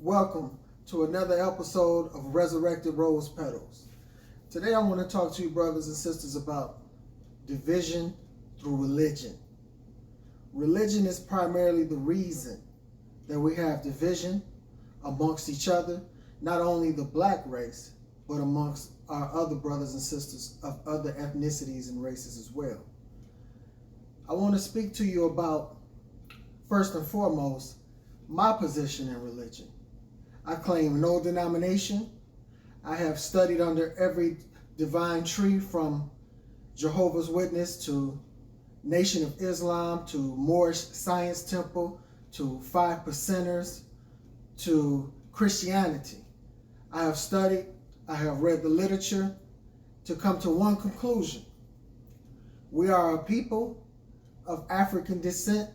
Welcome to another episode of Resurrected Rose Petals. Today I want to talk to you brothers and sisters about division through religion. Religion is primarily the reason that we have division amongst each other, not only the black race, but amongst our other brothers and sisters of other ethnicities and races as well. I want to speak to you about, first and foremost, my position in religion. I claim no denomination. I have studied under every divine tree, from Jehovah's Witness to Nation of Islam to Moorish Science Temple to 5%ers to Christianity. I have studied, I have read the literature to come to one conclusion. We are a people of African descent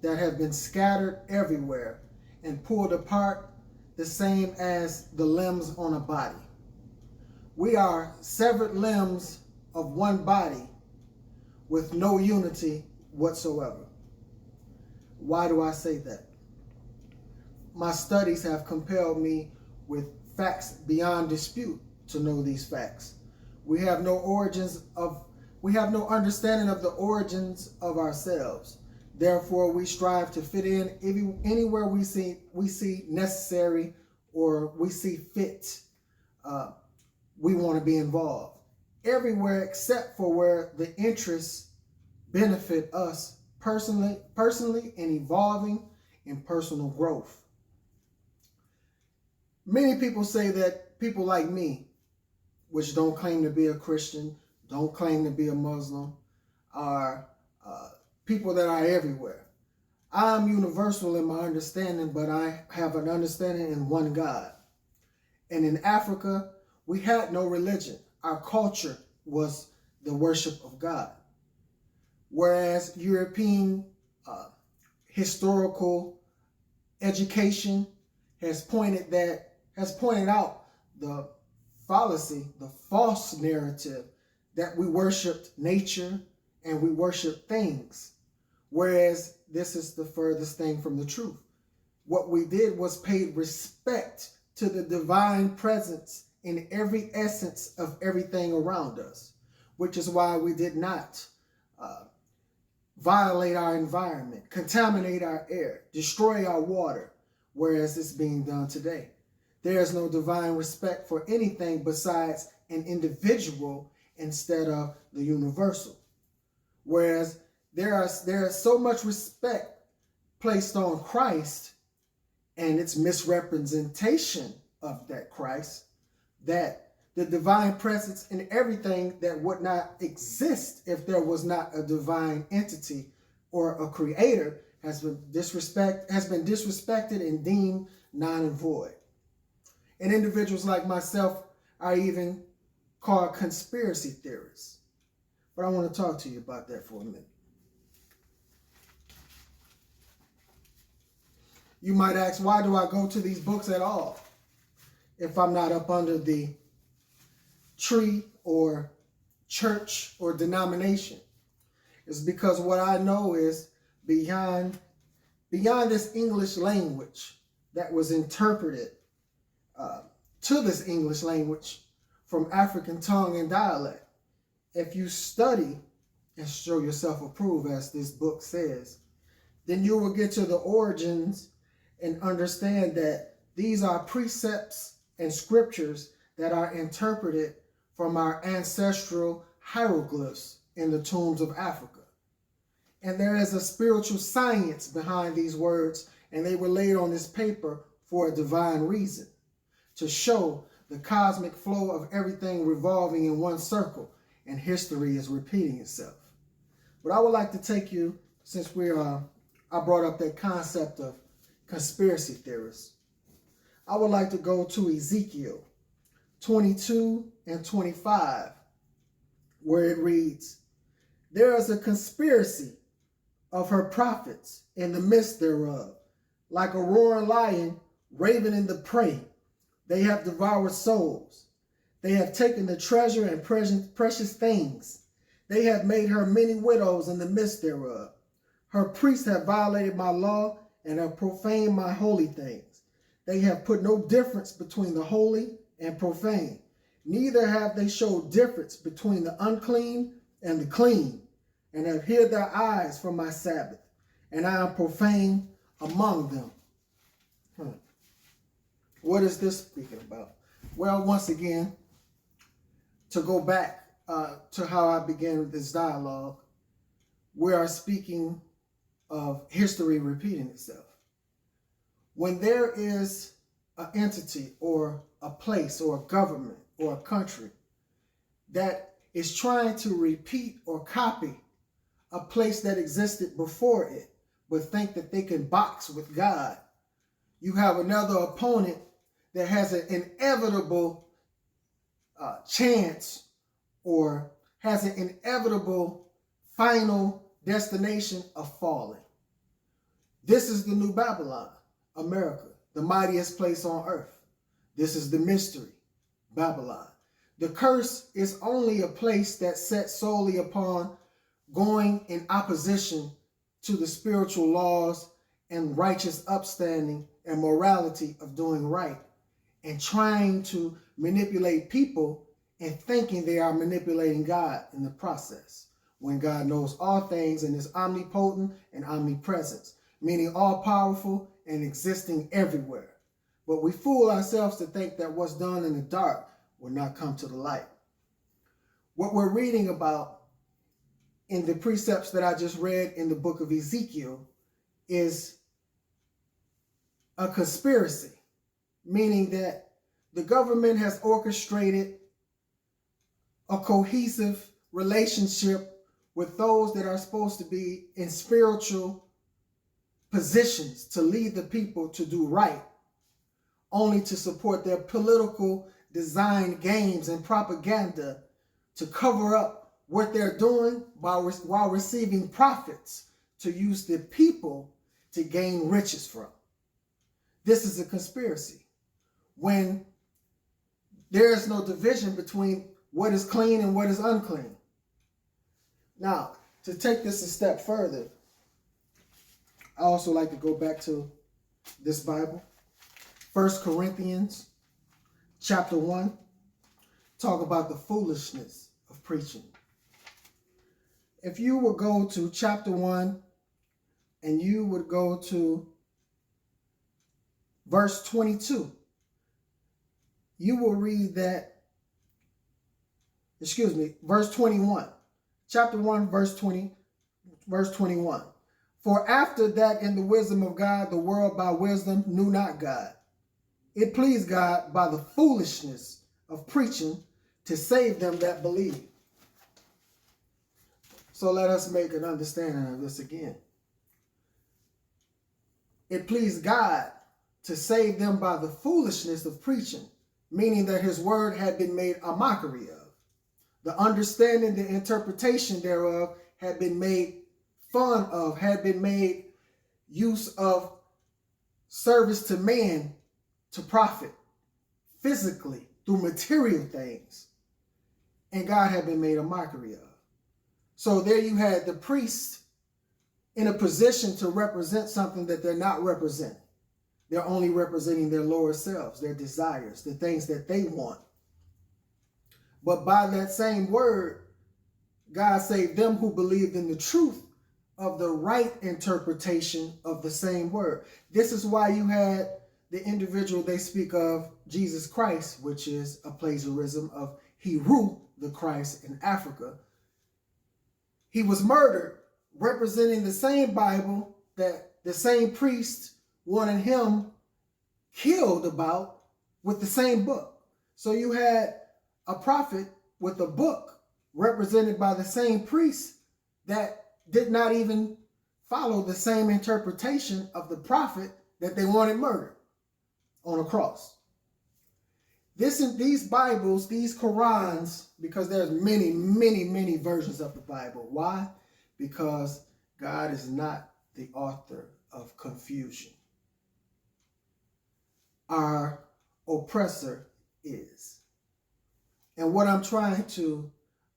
that have been scattered everywhere and pulled apart the same as the limbs on a body. We are severed limbs of one body with no unity whatsoever. Why do I say that? My studies have compelled me with facts beyond dispute to know these facts. We have no understanding of the origins of ourselves. Therefore, we strive to fit in anywhere we see necessary or we see fit. We want to be involved everywhere except for where the interests benefit us personally and evolving in personal growth. Many people say that people like me, which don't claim to be a Christian, don't claim to be a Muslim, are people that are everywhere. I'm universal in my understanding, but I have an understanding in one God. And in Africa, we had no religion. Our culture was the worship of God. Whereas European historical education has pointed out the fallacy, the false narrative that we worshiped nature and we worship things. Whereas this is the furthest thing from the truth. What we did was pay respect to the divine presence in every essence of everything around us, which is why we did not violate our environment, contaminate our air, destroy our water, whereas it's being done today. There is no divine respect for anything besides an individual instead of the universal. Whereas there is so much respect placed on Christ and its misrepresentation of that Christ, that the divine presence in everything that would not exist if there was not a divine entity or a creator has been disrespected and deemed non and void. And individuals like myself are even called conspiracy theorists. But I want to talk to you about that for a minute. You might ask, why do I go to these books at all if I'm not up under the tree or church or denomination? It's because what I know is beyond this English language that was interpreted to this English language from African tongue and dialect. If you study and show yourself approved, as this book says, then you will get to the origins and understand that these are precepts and scriptures that are interpreted from our ancestral hieroglyphs in the tombs of Africa. And there is a spiritual science behind these words, and they were laid on this paper for a divine reason, to show the cosmic flow of everything revolving in one circle, and history is repeating itself. But I would like to take you, since I brought up that concept of conspiracy theorists, I would like to go to Ezekiel 22 and 25, where it reads, "There is a conspiracy of her prophets in the midst thereof, like a roaring lion raving in the prey. They have devoured souls. They have taken the treasure and precious things. They have made her many widows in the midst thereof. Her priests have violated my law and have profaned my holy things. they have put no difference between the holy and profane. Neither have they showed difference between the unclean and the clean, and have hid their eyes from my Sabbath, and I am profane among them. What is this speaking about? Well, once again, to go back to how I began this dialogue, we are speaking of history repeating itself. When there is an entity or a place or a government or a country that is trying to repeat or copy a place that existed before it, but think that they can box with God, you have another opponent that has an inevitable chance or has an inevitable final destination of falling. This is the new Babylon, America, the mightiest place on earth. This is the mystery, Babylon. The curse is only a place that's set solely upon going in opposition to the spiritual laws and righteous upstanding and morality of doing right, and trying to manipulate people and thinking they are manipulating God in the process, when God knows all things and is omnipotent and omnipresent, meaning all powerful and existing everywhere. But we fool ourselves to think that what's done in the dark will not come to the light. What we're reading about in the precepts that I just read in the book of Ezekiel is a conspiracy, meaning that the government has orchestrated a cohesive relationship with those that are supposed to be in spiritual positions to lead the people to do right, only to support their political design games and propaganda to cover up what they're doing while receiving profits to use the people to gain riches from. This is a conspiracy when there is no division between what is clean and what is unclean. Now, to take this a step further, I also like to go back to this Bible. 1 Corinthians chapter 1, talk about the foolishness of preaching. If you would go to chapter 1 and you would go to verse 22, you will read that, verse 21. Chapter 1, verse 21. For after that in the wisdom of God, the world by wisdom knew not God. It pleased God by the foolishness of preaching to save them that believe. So let us make an understanding of this again. It pleased God to save them by the foolishness of preaching, meaning that his word had been made a mockery of. The understanding, the interpretation thereof had been made fun of, had been made use of service to man to profit physically through material things. And God had been made a mockery of. So there you had the priest in a position to represent something that they're not representing. They're only representing their lower selves, their desires, the things that they want. But by that same word, God saved them who believed in the truth of the right interpretation of the same word. This is why you had the individual they speak of, Jesus Christ, which is a plagiarism of Hiru, the Christ in Africa. He was murdered, representing the same Bible that the same priest wanted him killed about with the same book. So you had a prophet with a book represented by the same priest that did not even follow the same interpretation of the prophet that they wanted murdered on a cross. These Bibles, these Qurans, because there's many, many, many versions of the Bible. Why? Because God is not the author of confusion. Our oppressor is. And what I'm trying to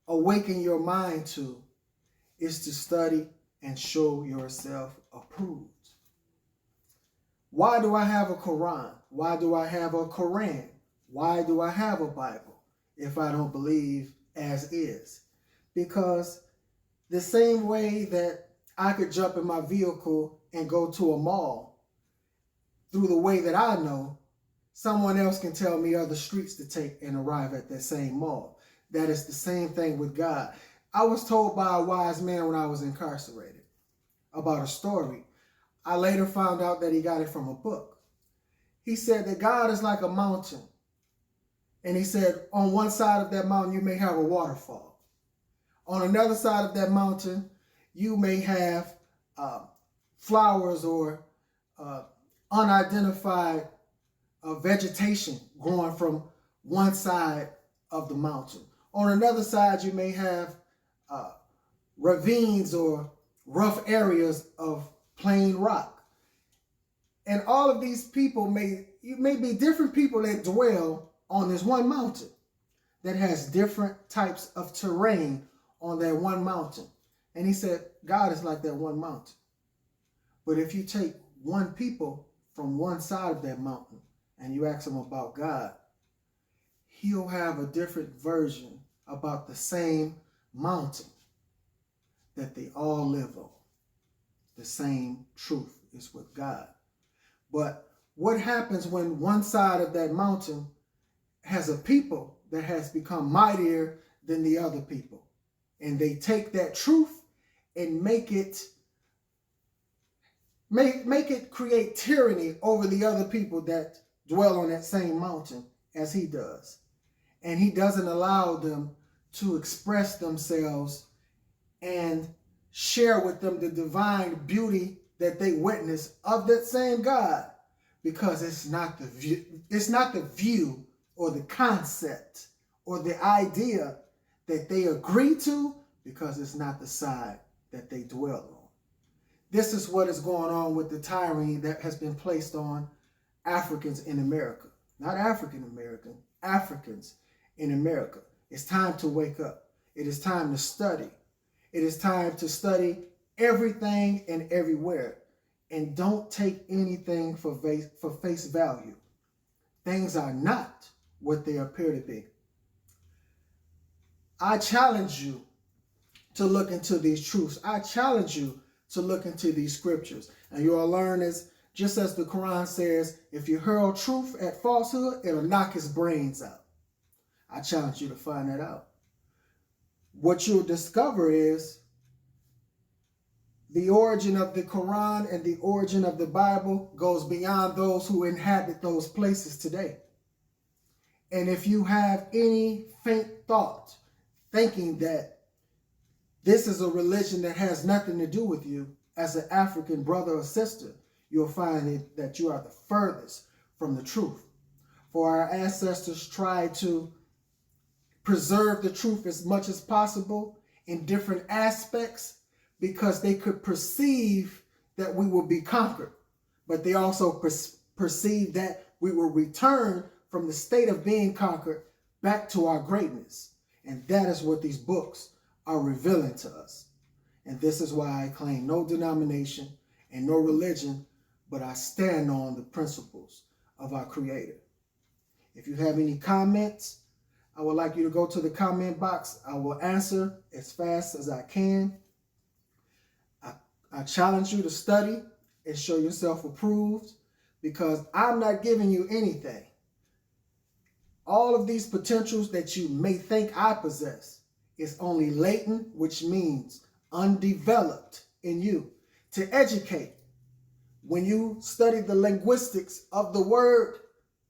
awaken your mind to is to study and show yourself approved. Why do I have a Quran? Why do I have a Quran? Why do I have a Bible if I don't believe as is? Because the same way that I could jump in my vehicle and go to a mall through the way that I know, someone else can tell me other streets to take and arrive at that same mall. That is the same thing with God. I was told by a wise man when I was incarcerated about a story. I later found out that he got it from a book. He said that God is like a mountain. And he said on one side of that mountain, you may have a waterfall. On another side of that mountain, you may have flowers or unidentified vegetation growing from one side of the mountain. On another side, you may have ravines or rough areas of plain rock. And all of these people may be different people that dwell on this one mountain that has different types of terrain on that one mountain. And he said, God is like that one mountain. But if you take one people from one side of that mountain and you ask him about God, he'll have a different version about the same mountain that they all live on. The same truth is with God. But what happens when one side of that mountain has a people that has become mightier than the other people? And they take that truth and make it create tyranny over the other people that dwell on that same mountain as he does. And he doesn't allow them to express themselves and share with them the divine beauty that they witness of that same God, because it's not the view or the concept or the idea that they agree to, because it's not the side that they dwell on. This is what is going on with the tyranny that has been placed on Africans in America. Not African American, Africans in America. It's time to wake up. It is time to study. It is time to study everything and everywhere. And don't take anything for face value. Things are not what they appear to be. I challenge you to look into these truths. I challenge you to look into these scriptures. And you'll learn is, just as the Quran says, if you hurl truth at falsehood, it'll knock his brains out. I challenge you to find that out. What you'll discover is the origin of the Quran and the origin of the Bible goes beyond those who inhabit those places today. And if you have any faint thought thinking that this is a religion that has nothing to do with you as an African brother or sister, you'll find that you are the furthest from the truth. For our ancestors tried to preserve the truth as much as possible in different aspects because they could perceive that we will be conquered. But they also perceived that we will return from the state of being conquered back to our greatness. And that is what these books are revealing to us. And this is why I claim no denomination and no religion, but I stand on the principles of our Creator. If you have any comments, I would like you to go to the comment box. I will answer as fast as I can. I challenge you to study and show yourself approved, because I'm not giving you anything. All of these potentials that you may think I possess is only latent, which means undeveloped in you, to educate. When you study the linguistics of the word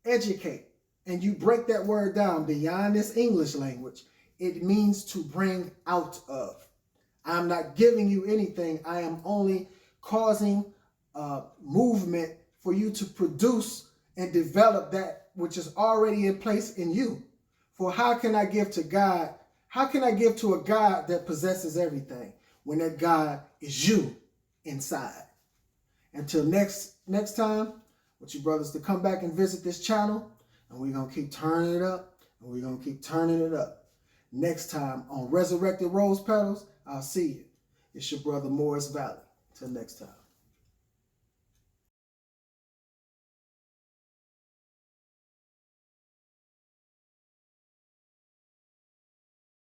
educate, and you break that word down beyond this English language, it means to bring out of. I'm not giving you anything. I am only causing movement for you to produce and develop that which is already in place in you. For how can I give to God? How can I give to a God that possesses everything when that God is you inside? Until next time, I want you brothers to come back and visit this channel, and we're going to keep turning it up, and we're going to keep turning it up. Next time on Resurrected Rose Petals, I'll see you. It's your brother Morris Valley. Till next time.